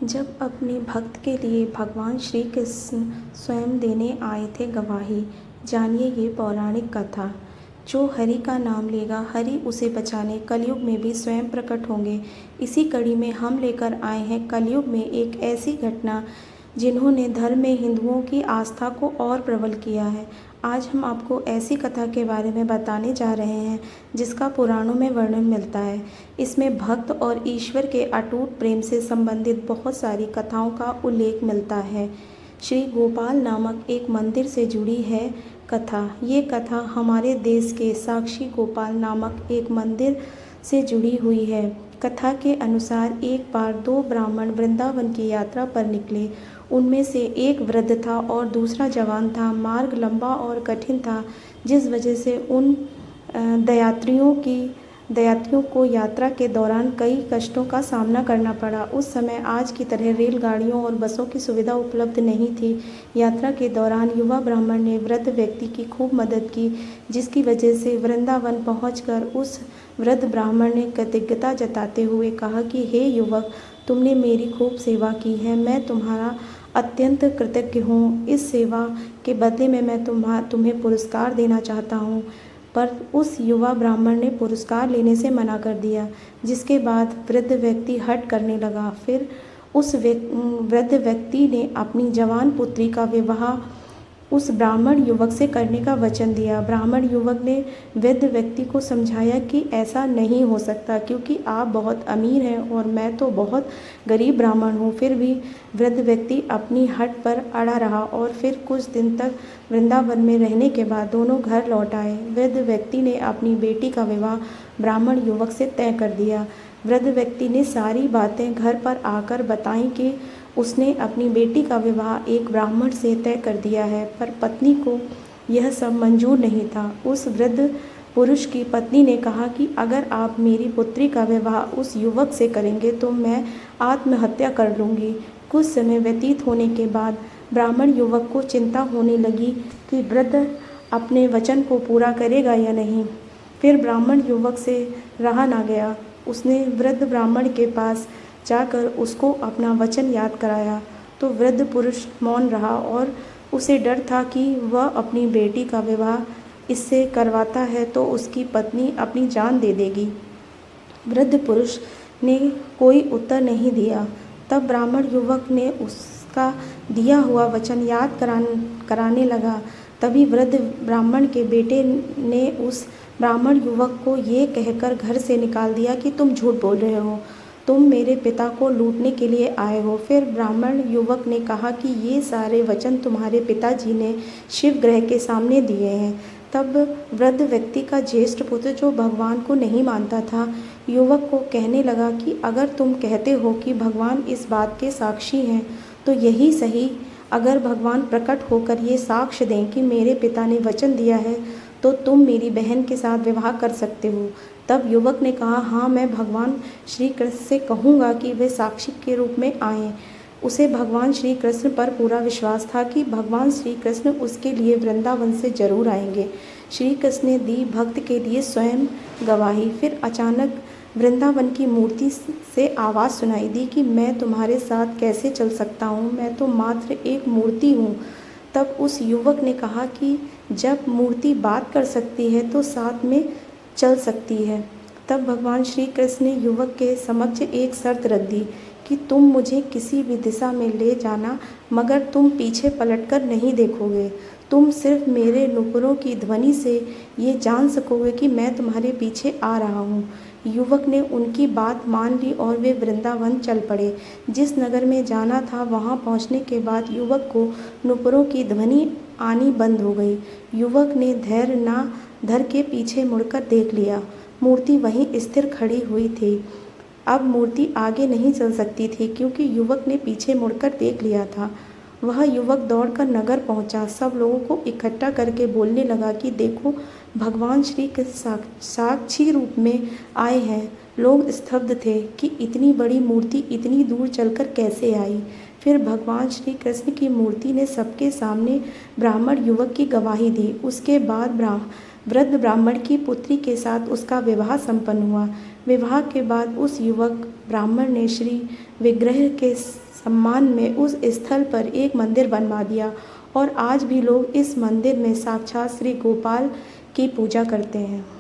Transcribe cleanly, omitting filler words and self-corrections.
जब अपने भक्त के लिए भगवान श्री कृष्ण स्वयं देने आए थे गवाही। जानिए ये पौराणिक कथा। जो हरि का नाम लेगा हरि उसे बचाने कलयुग में भी स्वयं प्रकट होंगे। इसी कड़ी में हम लेकर आए हैं कलयुग में एक ऐसी घटना जिन्होंने धर्म में हिंदुओं की आस्था को और प्रबल किया है। आज हम आपको ऐसी कथा के बारे में बताने जा रहे हैं जिसका पुराणों में वर्णन मिलता है। इसमें भक्त और ईश्वर के अटूट प्रेम से संबंधित बहुत सारी कथाओं का उल्लेख मिलता है। श्री गोपाल नामक एक मंदिर से जुड़ी है कथा। ये कथा हमारे देश के साक्षी गोपाल नामक एक मंदिर से जुड़ी हुई है। कथा के अनुसार एक बार दो ब्राह्मण वृंदावन की यात्रा पर निकले। उनमें से एक वृद्ध था और दूसरा जवान था। मार्ग लंबा और कठिन था, जिस वजह से उन दयात्रियों को यात्रा के दौरान कई कष्टों का सामना करना पड़ा। उस समय आज की तरह रेलगाड़ियों और बसों की सुविधा उपलब्ध नहीं थी। यात्रा के दौरान युवा ब्राह्मण ने वृद्ध व्यक्ति की खूब मदद की, जिसकी वजह से वृंदावन पहुंचकर उस वृद्ध ब्राह्मण ने कृतज्ञता जताते हुए कहा कि हे युवक, तुमने मेरी खूब सेवा की है। मैं तुम्हारा अत्यंत कृतज्ञ हूँ। इस सेवा के बदले में मैं तुम्हें पुरस्कार देना चाहता हूँ। पर उस युवा ब्राह्मण ने पुरस्कार लेने से मना कर दिया, जिसके बाद वृद्ध व्यक्ति हठ करने लगा। फिर उस वृद्ध व्यक्ति ने अपनी जवान पुत्री का विवाह उस ब्राह्मण युवक से करने का वचन दिया। ब्राह्मण युवक ने वृद्ध व्यक्ति को समझाया कि ऐसा नहीं हो सकता, क्योंकि आप बहुत अमीर हैं और मैं तो बहुत गरीब ब्राह्मण हूँ। फिर भी वृद्ध व्यक्ति अपनी हट पर अड़ा रहा और फिर कुछ दिन तक वृंदावन में रहने के बाद दोनों घर लौट आए। वृद्ध व्यक्ति ने अपनी बेटी का विवाह ब्राह्मण युवक से तय कर दिया। वृद्ध व्यक्ति ने सारी बातें घर पर आकर बताई कि उसने अपनी बेटी का विवाह एक ब्राह्मण से तय कर दिया है, पर पत्नी को यह सब मंजूर नहीं था। उस वृद्ध पुरुष की पत्नी ने कहा कि अगर आप मेरी पुत्री का विवाह उस युवक से करेंगे तो मैं आत्महत्या कर लूँगी। कुछ समय व्यतीत होने के बाद ब्राह्मण युवक को चिंता होने लगी कि वृद्ध अपने वचन को पूरा करेगा या नहीं। फिर ब्राह्मण युवक से रहा ना गया। उसने वृद्ध ब्राह्मण के पास जाकर उसको अपना वचन याद कराया, तो वृद्ध पुरुष मौन रहा और उसे डर था कि वह अपनी बेटी का विवाह इससे करवाता है तो उसकी पत्नी अपनी जान दे देगी। वृद्ध पुरुष ने कोई उत्तर नहीं दिया। तब ब्राह्मण युवक ने उसका दिया हुआ वचन याद कराने लगा। तभी वृद्ध ब्राह्मण के बेटे ने उस ब्राह्मण युवक को ये कहकर घर से निकाल दिया कि तुम झूठ बोल रहे हो, तुम मेरे पिता को लूटने के लिए आए हो। फिर ब्राह्मण युवक ने कहा कि ये सारे वचन तुम्हारे पिताजी ने शिव ग्रह के सामने दिए हैं। तब वृद्ध व्यक्ति का ज्येष्ठ पुत्र, जो भगवान को नहीं मानता था, युवक को कहने लगा कि अगर तुम कहते हो कि भगवान इस बात के साक्षी हैं तो यही सही। अगर भगवान प्रकट होकर ये साक्ष्य दें कि मेरे पिता ने वचन दिया है तो तुम मेरी बहन के साथ विवाह कर सकते हो। तब युवक ने कहा, हाँ, मैं भगवान श्री कृष्ण से कहूँगा कि वे साक्षी के रूप में आएँ। उसे भगवान श्री कृष्ण पर पूरा विश्वास था कि भगवान श्री कृष्ण उसके लिए वृंदावन से जरूर आएंगे। श्री कृष्ण ने दी भक्त के लिए स्वयं गवाही। फिर अचानक वृंदावन की मूर्ति से आवाज़ सुनाई दी कि मैं तुम्हारे साथ कैसे चल सकता हूँ, मैं तो मात्र एक मूर्ति हूँ। तब उस युवक ने कहा कि जब मूर्ति बात कर सकती है तो साथ में चल सकती है। तब भगवान श्री कृष्ण ने युवक के समक्ष एक शर्त रख दी कि तुम मुझे किसी भी दिशा में ले जाना, मगर तुम पीछे पलटकर नहीं देखोगे। तुम सिर्फ मेरे नुपुरों की ध्वनि से ये जान सकोगे कि मैं तुम्हारे पीछे आ रहा हूँ। युवक ने उनकी बात मान ली और वे वृंदावन चल पड़े। जिस नगर में जाना था वहाँ पहुँचने के बाद युवक को नुपुरों की ध्वनि आनी बंद हो गई। युवक ने धैर्य न धर के पीछे मुड़कर देख लिया। मूर्ति वहीं स्थिर खड़ी हुई थी। अब मूर्ति आगे नहीं चल सकती थी, क्योंकि युवक ने पीछे मुड़कर देख लिया था। वह युवक दौड़कर नगर पहुंचा। सब लोगों को इकट्ठा करके बोलने लगा कि देखो, भगवान श्री कृष्ण साक्षी रूप में आए हैं। लोग स्तब्ध थे कि इतनी बड़ी मूर्ति इतनी दूर चलकर कैसे आई। फिर भगवान श्री कृष्ण की मूर्ति ने सबके सामने ब्राह्मण युवक की गवाही दी। उसके बाद वृद्ध ब्राह्मण की पुत्री के साथ उसका विवाह संपन्न हुआ। विवाह के बाद उस युवक ब्राह्मण ने श्री विग्रह के सम्मान में उस स्थल पर एक मंदिर बनवा दिया और आज भी लोग इस मंदिर में साक्षात श्री गोपाल की पूजा करते हैं।